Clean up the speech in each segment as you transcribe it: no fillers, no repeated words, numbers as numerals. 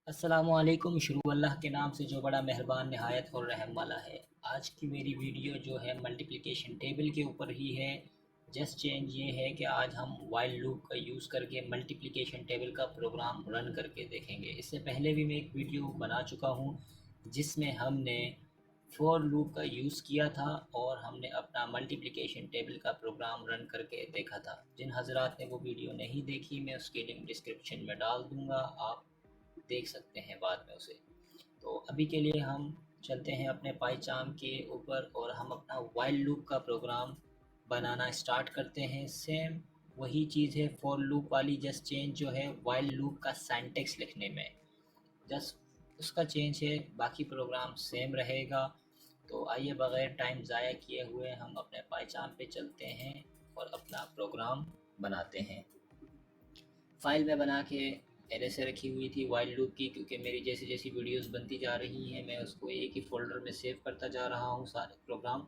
अस्सलामुअलैकुम। शुरू अल्लाह के नाम से जो बड़ा मेहरबान नहायत और रहम वाला है। आज की मेरी वीडियो जो है मल्टीप्लिकेशन टेबल के ऊपर ही है। जस्ट चेंज ये है कि आज हम वाइल लूप का यूज़ करके मल्टीप्लिकेशन टेबल का प्रोग्राम रन करके देखेंगे। इससे पहले भी मैं एक वीडियो बना चुका हूँ जिसमें हमने फ़ोर लूप का यूज़ किया था और हमने अपना मल्टीप्लिकेशन टेबल का प्रोग्राम रन करके देखा था। जिन हजरात ने वो वीडियो नहीं देखी, मैं उसकी लिंक डिस्क्रिप्शन में डाल दूँगा, आप देख सकते हैं बाद में उसे। तो अभी के लिए हम चलते हैं अपने पाइचार्म के ऊपर और हम अपना वाइल लूप का प्रोग्राम बनाना स्टार्ट करते हैं। सेम वही चीज़ है फॉर लूप वाली, जस्ट चेंज जो है वाइल लूप का सिंटैक्स लिखने में, जस्ट उसका चेंज है, बाकी प्रोग्राम सेम रहेगा। तो आइए बग़ैर टाइम ज़ाया किए हुए हम अपने पाइचार्म पे चलते हैं और अपना प्रोग्राम बनाते हैं। फ़ाइल में बना के पहले से रखी हुई थी वाइल लूप की, क्योंकि मेरी जैसी जैसी वीडियोस बनती जा रही हैं मैं उसको एक ही फ़ोल्डर में सेव करता जा रहा हूँ सारे प्रोग्राम।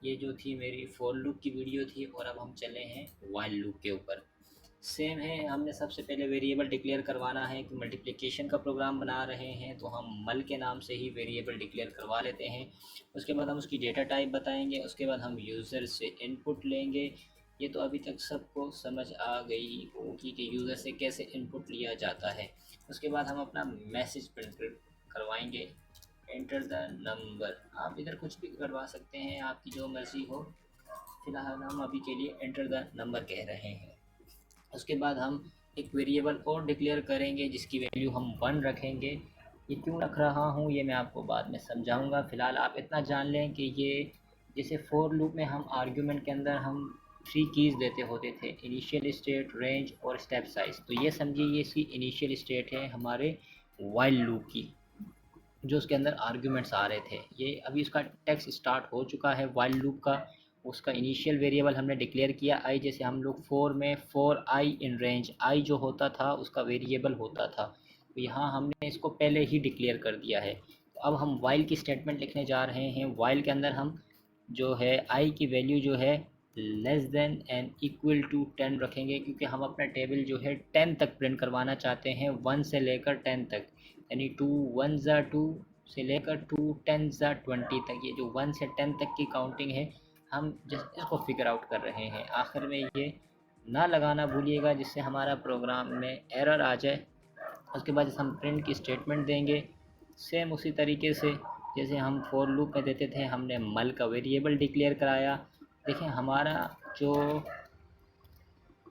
ये जो थी मेरी फॉर लूप की वीडियो थी और अब हम चले हैं वाइल लूप के ऊपर। सेम है, हमने सबसे पहले वेरिएबल डिक्लेयर करवाना है कि मल्टीप्लिकेशन का प्रोग्राम बना रहे हैं तो हम मल के नाम से ही वेरिएबल डिक्लेयर करवा लेते हैं। उसके बाद हम उसकी डेटा टाइप बताएंगे, उसके बाद हम यूज़र से इनपुट लेंगे। ये तो अभी तक सबको समझ आ गई होगी कि यूज़र से कैसे इनपुट लिया जाता है। उसके बाद हम अपना मैसेज प्रिंट करवाएंगे, एंटर द नंबर। आप इधर कुछ भी करवा सकते हैं, आपकी जो मर्ज़ी हो। फ़िलहाल हम अभी के लिए एंटर द नंबर कह रहे हैं। उसके बाद हम एक वेरिएबल और डिक्लेयर करेंगे जिसकी वैल्यू हम 1 रखेंगे। ये क्यों रख रहा हूँ ये मैं आपको बाद में समझाऊंगा। फ़िलहाल आप इतना जान लें कि ये जैसे फ़ोर लूप में हम आर्गुमेंट के अंदर हम 3 कीज़ देते होते थे, इनिशियल स्टेट, रेंज और स्टेप साइज़। तो ये समझिए ये इसकी इनिशियल स्टेट है हमारे वाइल लूप की, जो उसके अंदर आर्ग्यूमेंट्स आ रहे थे। ये अभी उसका टेक्स्ट स्टार्ट हो चुका है वाइल लूप का। उसका इनिशियल वेरिएबल हमने डिक्लेयर किया आई, जैसे हम लोग फोर में फोर आई इन रेंज, आई जो होता था उसका वेरिएबल होता था, तो यहाँ हमने इसको पहले ही डिक्लेयर कर दिया है। तो अब हम वाइल की स्टेटमेंट लिखने जा रहे हैं। वाइल के अंदर हम जो है आई की वैल्यू जो है less than and equal to 10 रखेंगे, क्योंकि हम अपना टेबल जो है 10 तक प्रिंट करवाना चाहते हैं, 1 से लेकर 10 तक। यानी 2 1 ज़ा 2 से लेकर 2 10 ज़ा 20 तक। ये जो 1 से 10 तक की काउंटिंग है हम जस्ट इसको फिगर आउट कर रहे हैं। आखिर में ये ना लगाना भूलिएगा जिससे हमारा प्रोग्राम में एरर आ जाए। उसके बाद हम प्रिंट की स्टेटमेंट देंगे सेम उसी तरीके से जैसे हम फॉर लूप में देते थे। हमने मल का वेरिएबल डिक्लेयर कराया। देखें हमारा जो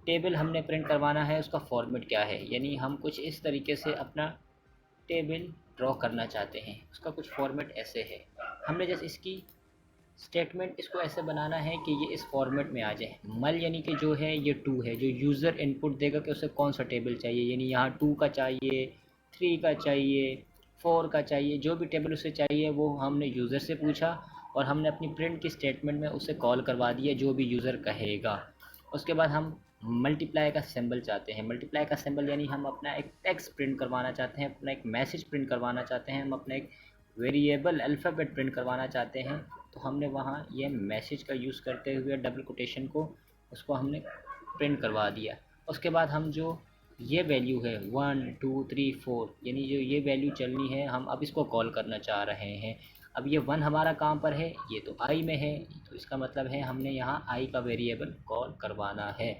टेबल हमने प्रिंट करवाना है उसका फॉर्मेट क्या है, यानी हम कुछ इस तरीके से अपना टेबल ड्रॉ करना चाहते हैं। उसका कुछ फॉर्मेट ऐसे है, हमने जैसे इसकी स्टेटमेंट इसको ऐसे बनाना है कि ये इस फॉर्मेट में आ जाए। मल यानी कि जो है ये 2 है, जो यूज़र इनपुट देगा कि उसे कौन सा टेबल चाहिए, यानी यहाँ 2 का चाहिए, 3 का चाहिए, 4 का चाहिए, जो भी टेबल उसे चाहिए वो हमने यूज़र से पूछा और हमने अपनी प्रिंट की स्टेटमेंट में उसे कॉल करवा दिया जो भी यूज़र कहेगा। उसके बाद हम मल्टीप्लाई का सिंबल चाहते हैं। मल्टीप्लाई का सिंबल यानी हम अपना एक टेक्स्ट प्रिंट करवाना चाहते हैं, अपना एक मैसेज प्रिंट करवाना चाहते हैं, हम अपना एक वेरिएबल अल्फ़ाबेट प्रिंट करवाना चाहते हैं। तो हमने वहाँ ये मैसेज का यूज़ करते हुए डबल कोटेशन को उसको हमने प्रिंट करवा दिया। उसके बाद हम जो ये वैल्यू है 1 2 3 4, यानी जो ये वैल्यू चलनी है हम अब इसको कॉल करना चाह रहे हैं। अब ये 1 हमारा काम पर है, ये तो आई में है, तो इसका मतलब है हमने यहाँ आई का वेरिएबल कॉल करवाना है।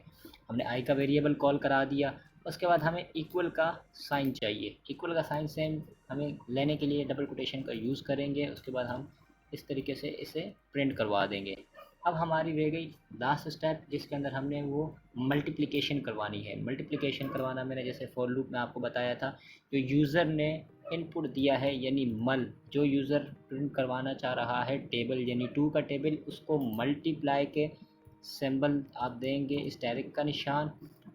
हमने आई का वेरिएबल कॉल करा दिया। उसके बाद हमें इक्वल का साइन चाहिए। इक्वल का साइन सेम हमें लेने के लिए डबल कोटेशन का यूज़ करेंगे। उसके बाद हम इस तरीके से इसे प्रिंट करवा देंगे। अब हमारी रह गई लास्ट स्टेप जिसके अंदर हमने वो मल्टीप्लिकेशन करवानी है। मल्टीप्लिकेशन करवाना मैंने जैसे फॉर लूप में आपको बताया था, जो यूज़र ने इनपुट दिया है यानी मल, जो यूज़र प्रिंट करवाना चाह रहा है टेबल यानी 2 का टेबल, उसको मल्टीप्लाई के सिंबल आप देंगे, स्टेरिक का निशान।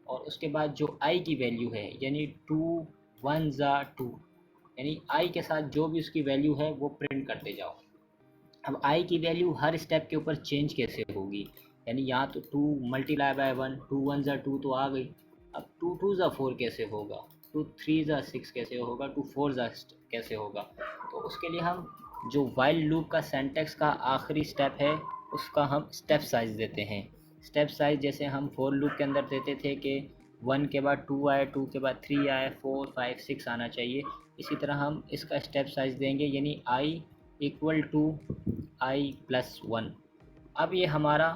और उसके बाद जो आई की वैल्यू है यानी 2 1 ज़ा 2, यानी आई के साथ जो भी उसकी वैल्यू है वो प्रिंट करते जाओ। अब आई की वैल्यू हर स्टेप के ऊपर चेंज कैसे होगी, यानी यहाँ तो 2 मल्टीप्लाई बाय 1, 2 1 ज़ा 2 तो आ गई। अब 2 2 ज़ा 4 कैसे होगा, 2 3 ज़ा 6 कैसे होगा, 2 4 ज़ा कैसे होगा। तो उसके लिए हम जो वाइल लूप का सेंटेक्स का आखिरी स्टेप है उसका हम स्टेप साइज़ देते हैं। स्टेप साइज़ जैसे हम फॉर लूप के अंदर देते थे कि 1 के बाद 2 आए, 2 के बाद 3 आए, 4 5 6 आना चाहिए। इसी तरह हम इसका स्टेप साइज़ देंगे, यानी i equal to i plus 1। अब ये हमारा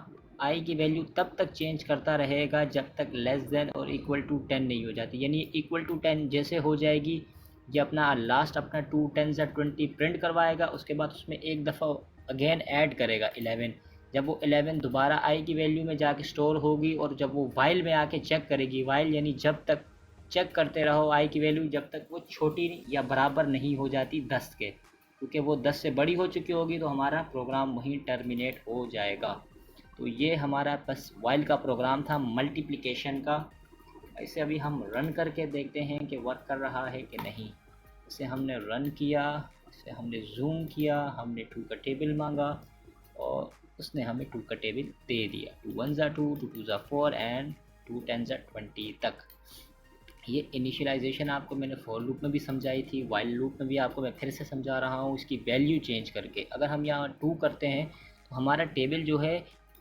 i की वैल्यू तब तक चेंज करता रहेगा जब तक लेस देन और इक्वल टू 10 नहीं हो जाती, यानी इक्वल टू 10 जैसे हो जाएगी ये अपना लास्ट अपना 2 10 20 प्रिंट करवाएगा। उसके बाद उसमें एक दफ़ा अगेन ऐड करेगा 11। जब वो 11 दोबारा आई की वैल्यू में जाके स्टोर होगी और जब वो वाइल में आके चेक करेगी, वाइल यानी जब तक चेक करते रहो आई की वैल्यू जब तक वो छोटी या बराबर नहीं हो जाती 10 के, क्योंकि वो 10 से बड़ी हो चुकी होगी तो हमारा प्रोग्राम वहीं टर्मिनेट हो जाएगा। तो ये हमारा बस वाइल का प्रोग्राम था मल्टीप्लिकेशन का। इसे अभी हम रन करके देखते हैं कि वर्क कर रहा है कि नहीं। इसे हमने रन किया, इसे हमने जूम किया, हमने 2 का टेबल मांगा और उसने हमें 2 का टेबल दे दिया। 2 1 ज़ा 2, 2 2 ज़ा 4 एंड 2 10 ज़ा 20 तक। ये इनिशियलाइजेशन आपको मैंने फॉर लूप में भी समझाई थी, वाइल लूप में भी आपको मैं फिर से समझा रहा हूँ इसकी वैल्यू चेंज करके। अगर हम यहाँ 2 करते हैं तो हमारा टेबल जो है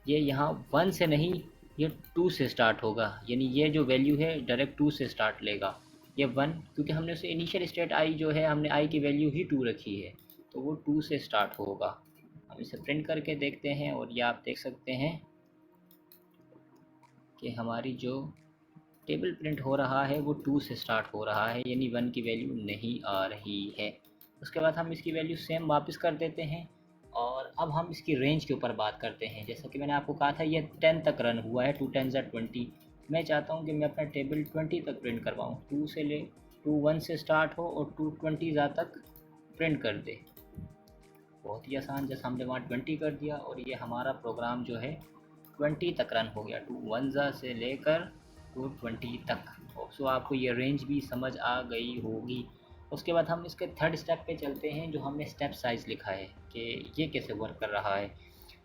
ये यहाँ 1 से नहीं, ये 2 से स्टार्ट होगा, यानी ये जो वैल्यू है डायरेक्ट 2 से स्टार्ट लेगा। ये 1 क्योंकि हमने उसे इनिशियल स्टेट आई जो है हमने आई की वैल्यू ही 2 रखी है, तो वो 2 से स्टार्ट होगा। हम इसे प्रिंट करके देखते हैं और ये आप देख सकते हैं कि हमारी जो टेबल प्रिंट हो रहा है वो 2 से स्टार्ट हो रहा है, यानी 1 की वैल्यू नहीं आ रही है। उसके बाद हम इसकी वैल्यू सेम वापस कर देते हैं और अब हम इसकी रेंज के ऊपर बात करते हैं। जैसा कि मैंने आपको कहा था ये 10 तक रन हुआ है, 2 10 ज़ा 20। मैं चाहता हूँ कि मैं अपना टेबल 20 तक प्रिंट करवाऊँ, 2 से ले 2 1 से स्टार्ट हो और 2 20 ज़ा तक प्रिंट कर दे। बहुत ही आसान, जैसा हमने वहाँ 20 कर दिया और ये हमारा प्रोग्राम जो है 20 तक रन हो गया, 2 1 ज़ा से लेकर 2 20 तक। सो आपको ये रेंज भी समझ आ गई होगी। उसके बाद हम इसके थर्ड स्टेप पे चलते हैं, जो हमने स्टेप साइज़ लिखा है कि ये कैसे वर्क कर रहा है।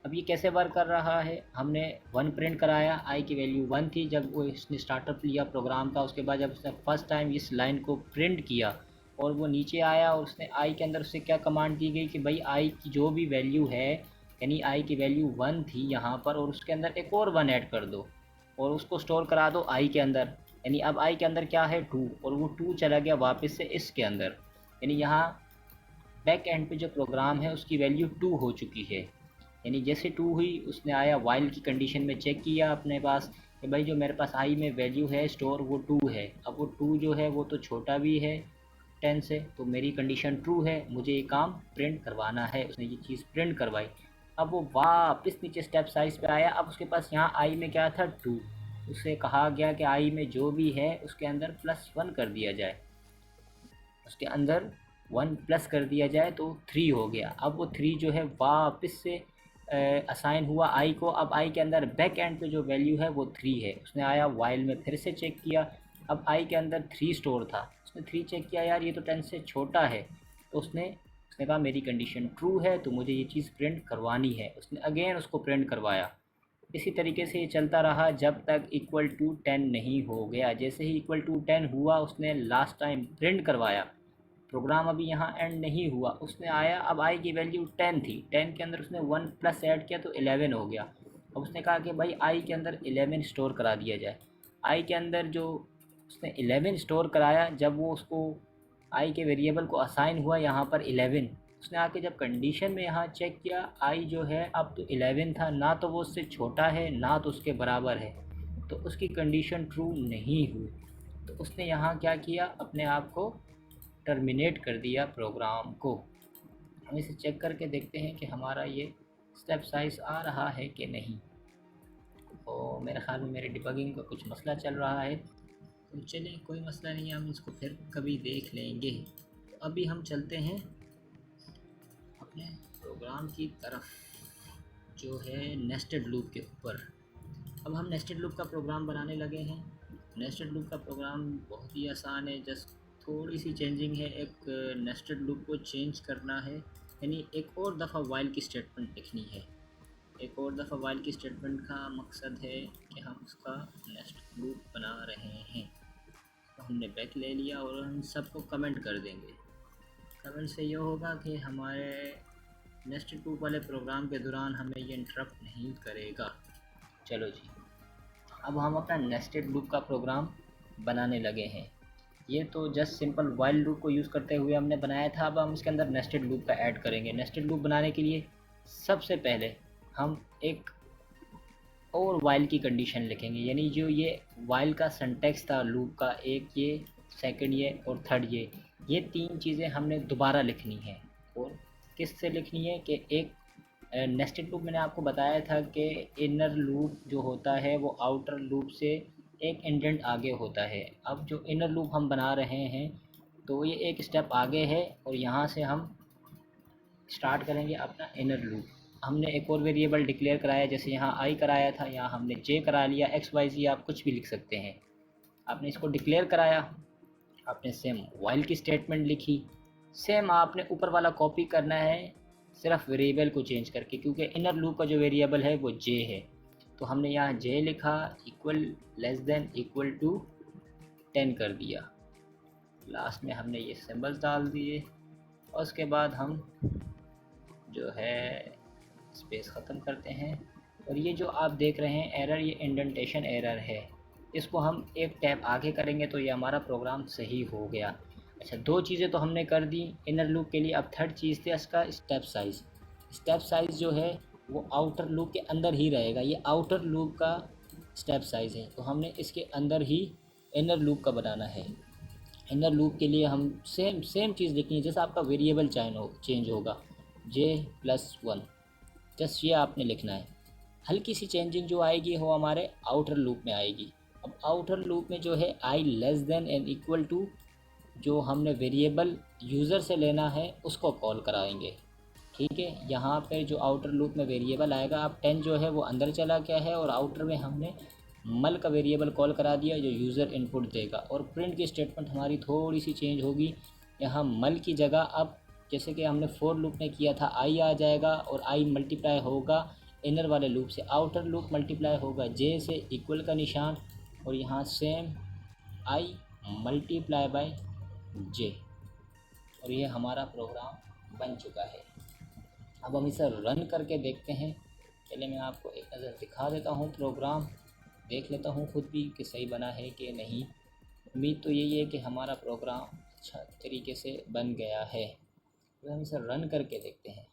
अब ये कैसे वर्क कर रहा है, हमने 1 प्रिंट कराया, आई की वैल्यू 1 थी जब वो इसने स्टार्टअप लिया प्रोग्राम का। उसके बाद जब उसने फर्स्ट टाइम इस लाइन को प्रिंट किया और वो नीचे आया और उसने आई के अंदर उससे क्या कमांड दी गई कि भाई आई की जो भी वैल्यू है, यानी आई की वैल्यू 1 थी यहाँ पर और उसके अंदर एक और 1 ऐड कर दो और उसको स्टोर करा दो आई के अंदर। यानी अब आई के अंदर क्या है 2 और वो 2 चला गया वापस से इसके अंदर, यानी यहाँ बैक एंड पे जो प्रोग्राम है उसकी वैल्यू 2 हो चुकी है। यानी जैसे 2 हुई उसने आया वाइल की कंडीशन में चेक किया अपने पास कि भाई जो मेरे पास आई में वैल्यू है स्टोर वो 2 है। अब वो 2 जो है वो तो छोटा भी है 10 से, तो मेरी कंडीशन ट्रू है, मुझे ये काम प्रिंट करवाना है। उसने ये चीज़ प्रिंट करवाई। अब वो वापस नीचे स्टेप साइज़ पे आया। अब उसके पास यहाँ आई में क्या था 2, उससे कहा गया कि आई में जो भी है उसके अंदर +1 कर दिया जाए, उसके अंदर 1 प्लस कर दिया जाए तो 3 हो गया। अब वो 3 जो है वापस से असाइन हुआ आई को। अब आई के अंदर बैक एंड पे जो वैल्यू है वो 3 है। उसने आया वाइल में फिर से चेक किया, अब आई के अंदर 3 स्टोर था, उसने 3 चेक किया, यार ये तो 10 से छोटा है, तो उसने कहा मेरी कंडीशन ट्रू है तो मुझे ये चीज़ प्रिंट करवानी है। उसने अगेन उसको प्रिंट करवाया। इसी तरीके से ये चलता रहा जब तक इक्वल टू 10 नहीं हो गया। जैसे ही इक्वल टू 10 हुआ उसने लास्ट टाइम प्रिंट करवाया। प्रोग्राम अभी यहाँ एंड नहीं हुआ, उसने आया, अब आई की वैल्यू 10 थी, 10 के अंदर उसने 1 प्लस ऐड किया तो 11 हो गया। अब उसने कहा कि भाई आई के अंदर 11 स्टोर करा दिया जाए। आई के अंदर जो उसने 11 स्टोर कराया, जब वो उसको आई के वेरिएबल को असाइन हुआ यहाँ पर 11, उसने आके जब कंडीशन में यहाँ चेक किया आई जो है अब तो 11 था, ना तो वो उससे छोटा है ना तो उसके बराबर है, तो उसकी कंडीशन ट्रू नहीं हुई। तो उसने यहाँ क्या किया, अपने आप को टर्मिनेट कर दिया प्रोग्राम को। हम इसे चेक करके देखते हैं कि हमारा ये स्टेप साइज़ आ रहा है कि नहीं। तो मेरे ख़्याल में मेरे डिबगिंग का कुछ मसला चल रहा है, तो चलें कोई मसला नहीं है, हम इसको फिर कभी देख लेंगे। तो अभी हम चलते हैं अपने प्रोग्राम की तरफ, जो है नेस्टेड लूप के ऊपर। अब हम नेस्टेड लूप का प्रोग्राम बनाने लगे हैं। नेस्टेड लूप का प्रोग्राम बहुत ही आसान है, जस्ट थोड़ी सी चेंजिंग है, एक नेस्टेड लूप को चेंज करना है, यानी एक और दफ़ा वाइल की स्टेटमेंट लिखनी है। एक और दफ़ा वाइल की स्टेटमेंट का मकसद है कि हम उसका नेस्टेड लूप बना रहे हैं। तो हमने बैक ले लिया और हम सबको कमेंट कर देंगे। कमेंट से ये होगा कि हमारे नेस्टेड लूप वाले प्रोग्राम के दौरान हमें ये इंटरप्ट नहीं करेगा। चलो जी, अब हम अपना नेस्टेड लूप का प्रोग्राम बनाने लगे हैं। ये तो जस्ट सिंपल वाइल लूप को यूज़ करते हुए हमने बनाया था। अब हम इसके अंदर नेस्टेड लूप का ऐड करेंगे। नेस्टेड लूप बनाने के लिए सबसे पहले हम एक और वाइल की कंडीशन लिखेंगे, यानी जो ये वाइल का सिंटैक्स था लूप का, एक ये, सेकंड ये और थर्ड ये तीन चीज़ें हमने दोबारा लिखनी है। और किस से लिखनी है कि एक नेस्टेड लूप मैंने आपको बताया था कि इनर लूप जो होता है वो आउटर लूप से एक इंडेंट आगे होता है। अब जो इनर लूप हम बना रहे हैं तो ये एक स्टेप आगे है और यहाँ से हम स्टार्ट करेंगे अपना इनर लूप। हमने एक और वेरिएबल डिक्लेयर कराया, जैसे यहाँ आई कराया था, यहाँ हमने जे करा लिया, एक्स वाई जी आप कुछ भी लिख सकते हैं। आपने इसको डिक्लेयर कराया, आपने सेम वाइल की स्टेटमेंट लिखी, सेम आपने ऊपर वाला कॉपी करना है सिर्फ वेरिएबल को चेंज करके, क्योंकि इनर लूप का जो वेरिएबल है वो जे है। तो हमने यहाँ जे लिखा, equal less than equal to 10 कर दिया, लास्ट में हमने ये सिंबल्स डाल दिए और उसके बाद हम जो है स्पेस ख़त्म करते हैं। और ये जो आप देख रहे हैं एरर, ये इंडेंटेशन एरर है, इसको हम एक टैप आगे करेंगे तो ये हमारा प्रोग्राम सही हो गया। अच्छा, दो चीज़ें तो हमने कर दी इनर लूप के लिए। अब थर्ड चीज़ थी इसका स्टेप साइज़। स्टेप साइज़ जो है वो आउटर लूप के अंदर ही रहेगा, ये आउटर लूप का स्टेप साइज़ है, तो हमने इसके अंदर ही इनर लूप का बनाना है। इनर लूप के लिए हम सेम चीज़ लिखनी है, जैसे आपका वेरिएबल चेंज होगा J+1, जस्ट ये आपने लिखना है। हल्की सी चेंजिंग जो आएगी वो हमारे आउटर लूप में आएगी। अब आउटर लूप में जो है I less than and equal to जो हमने वेरिएबल यूज़र से लेना है उसको कॉल कराएंगे। ठीक है, यहाँ पे जो आउटर लूप में वेरिएबल आएगा, अब 10 जो है वो अंदर चला गया है और आउटर में हमने मल का वेरिएबल कॉल करा दिया जो यूज़र इनपुट देगा। और प्रिंट की स्टेटमेंट हमारी थोड़ी सी चेंज होगी, यहाँ मल की जगह अब जैसे कि हमने फोर लूप में किया था आई आ जाएगा और आई मल्टीप्लाई होगा इनर वाले लूप से, आउटर लूप मल्टीप्लाई होगा जे से इक्वल का निशान और यहाँ same I multiply by J. और ये हमारा प्रोग्राम बन चुका है। अब हम इसे रन करके देखते हैं। पहले मैं आपको एक नज़र दिखा देता हूँ, प्रोग्राम देख लेता हूँ खुद भी कि सही बना है कि नहीं। उम्मीद तो यही है कि हमारा प्रोग्राम अच्छा तरीके से बन गया है। तो हम इसे रन करके देखते हैं।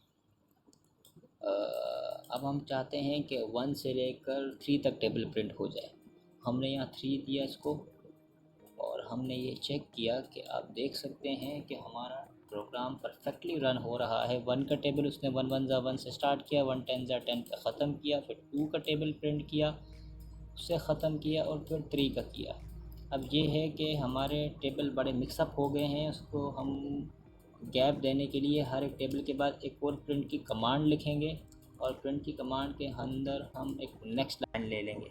अब हम चाहते हैं कि 1 से लेकर 3 तक टेबल प्रिंट हो जाए। हमने यहाँ 3 दिया इसको और हमने ये चेक किया कि आप देख सकते हैं कि हमारा प्रोग्राम परफेक्टली रन हो रहा है। 1 का टेबल उसने 1 1 ज़ा 1 से स्टार्ट किया, 1 10 ज़ा 10 पे ख़त्म किया, फिर 2 का टेबल प्रिंट किया, उससे ख़त्म किया और फिर 3 का किया। अब ये है कि हमारे टेबल बड़े मिक्सअप हो गए हैं, उसको हम गैप देने के लिए हर एक टेबल के बाद एक और प्रिंट की कमांड लिखेंगे और प्रिंट की कमांड के अंदर हम एक नेक्स्ट लाइन ले लेंगे।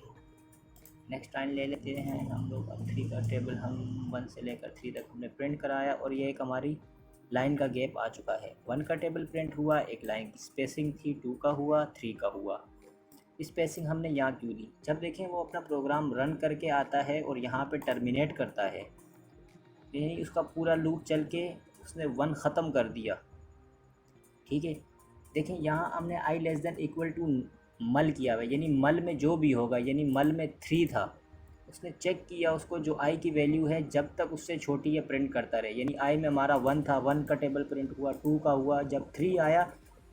नेक्स्ट लाइन ले लेते हैं हम लोग। अब 3 का टेबल हम 1 से लेकर 3 तक हमने प्रिंट कराया और ये एक हमारी लाइन का गैप आ चुका है। 1 का टेबल प्रिंट हुआ, एक लाइन की स्पेसिंग थी, 2 का हुआ, 3 का हुआ। स्पेसिंग हमने यहाँ क्यों दी? जब देखें वो अपना प्रोग्राम रन करके आता है और यहाँ पे टर्मिनेट करता है, यानी उसका पूरा लूप चल के उसने 1 ख़त्म कर दिया। ठीक है, देखें यहाँ हमने आई लेस देन इक्वल टू मल किया हुआ, यानी मल में जो भी होगा, यानी मल में 3 था, उसने चेक किया उसको जो आई की वैल्यू है जब तक उससे छोटी है प्रिंट करता रहे। यानी आई में हमारा 1 था, 1 का टेबल प्रिंट हुआ, 2 का हुआ, जब 3 आया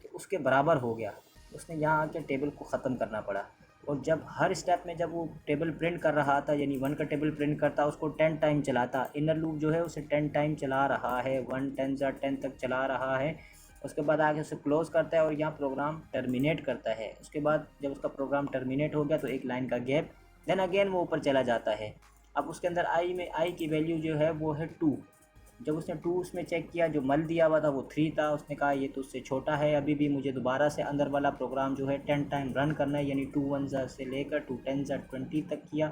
तो उसके बराबर हो गया, उसने यहाँ आके टेबल को ख़त्म करना पड़ा। और जब हर स्टेप में जब वो टेबल प्रिंट कर रहा था, यानी 1 का टेबल प्रिंट करता, उसको 10 टाइम चलाता, इनर लूप जो है उसे 10 टाइम चला रहा है, 1 10 ज़ा 10 तक चला रहा है। उसके बाद आगे उसे क्लोज़ करता है और यहाँ प्रोग्राम टर्मिनेट करता है। उसके बाद जब उसका प्रोग्राम टर्मिनेट हो गया तो एक लाइन का गैप, देन अगेन वो ऊपर चला जाता है। अब उसके अंदर आई में आई की वैल्यू जो है वो है 2। जब उसने 2 उसमें चेक किया, जो मल दिया हुआ था वो 3 था, उसने कहा ये तो उससे छोटा है, अभी भी मुझे दोबारा से अंदर वाला प्रोग्राम जो है 10 टाइम रन करना है, यानी 2 1 ज़ा से लेकर 2 10 ज़ा 20 तक किया।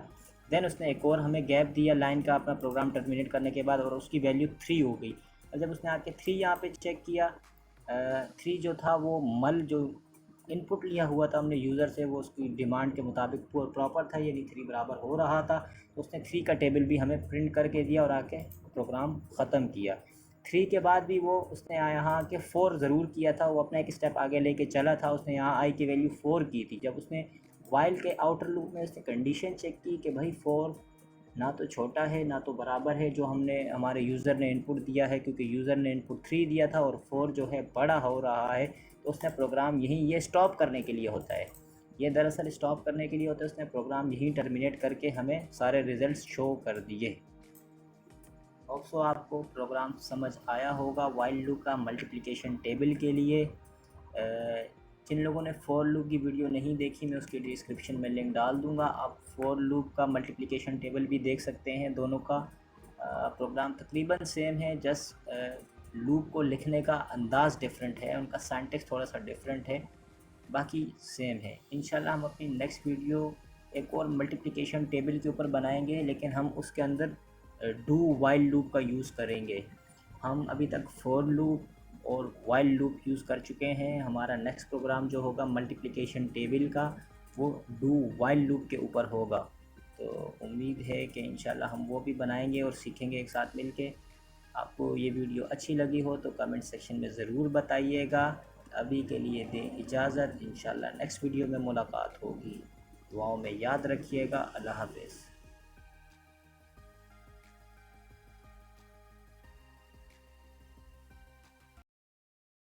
देन उसने एक और हमें गैप दिया लाइन का अपना प्रोग्राम टर्मिनेट करने के बाद और उसकी वैल्यू 3 हो गई। और जब उसने आके 3 यहाँ पे चेक किया, 3 जो था वो मल जो इनपुट लिया हुआ था हमने यूज़र से, वो उसकी डिमांड के मुताबिक प्रॉपर था, यानी 3 बराबर हो रहा था। तो उसने 3 का टेबल भी हमें प्रिंट करके दिया और आके प्रोग्राम ख़त्म किया। 3 के बाद भी वो उसने यहाँ आके 4 ज़रूर किया था, वो अपना एक स्टेप आगे लेके चला था। उसने यहाँ आई की वैल्यू 4 की थी। जब उसने वाइल के आउटर लूप में उसने कंडीशन चेक की कि भाई 4 ना तो छोटा है ना तो बराबर है जो हमने हमारे यूज़र ने इनपुट दिया है, क्योंकि यूज़र ने इनपुट 3 दिया था और 4 जो है बड़ा हो रहा है। तो उसने प्रोग्राम यहीं ये स्टॉप करने के लिए होता है, ये दरअसल स्टॉप करने के लिए होता है। उसने प्रोग्राम यहीं टर्मिनेट करके हमें सारे रिज़ल्ट शो कर दिए। होप सो आपको प्रोग्राम समझ आया होगा वाइल लूप का मल्टीप्लिकेशन टेबल के लिए। जिन लोगों ने फॉर लूप की वीडियो नहीं देखी, मैं उसके डिस्क्रिप्शन में लिंक डाल दूंगा। आप फॉर लूप का मल्टीप्लिकेशन टेबल भी देख सकते हैं। दोनों का प्रोग्राम तकरीबन सेम है, जस्ट लूप को लिखने का अंदाज़ डिफरेंट है, उनका सिंटैक्स थोड़ा सा डिफरेंट है, बाकी सेम है। इंशाल्लाह हम अपनी नेक्स्ट वीडियो एक और मल्टीप्लिकेशन टेबल के ऊपर बनाएंगे, लेकिन हम उसके अंदर डू वाइल लूप का यूज़ करेंगे। हम अभी तक फॉर लूप और वाइल लूप यूज़ कर चुके हैं। हमारा नेक्स्ट प्रोग्राम जो होगा मल्टीप्लिकेशन टेबल का, वो डू वाइल लूप के ऊपर होगा। तो उम्मीद है कि इंशाल्लाह हम वो भी बनाएंगे और सीखेंगे एक साथ मिलके। आपको ये वीडियो अच्छी लगी हो तो कमेंट सेक्शन में ज़रूर बताइएगा। अभी के लिए दें इजाज़त, इंशाल्लाह नेक्स्ट वीडियो में मुलाकात होगी। दुआओं में याद रखिएगा। अल्लाह हाफ़िज़।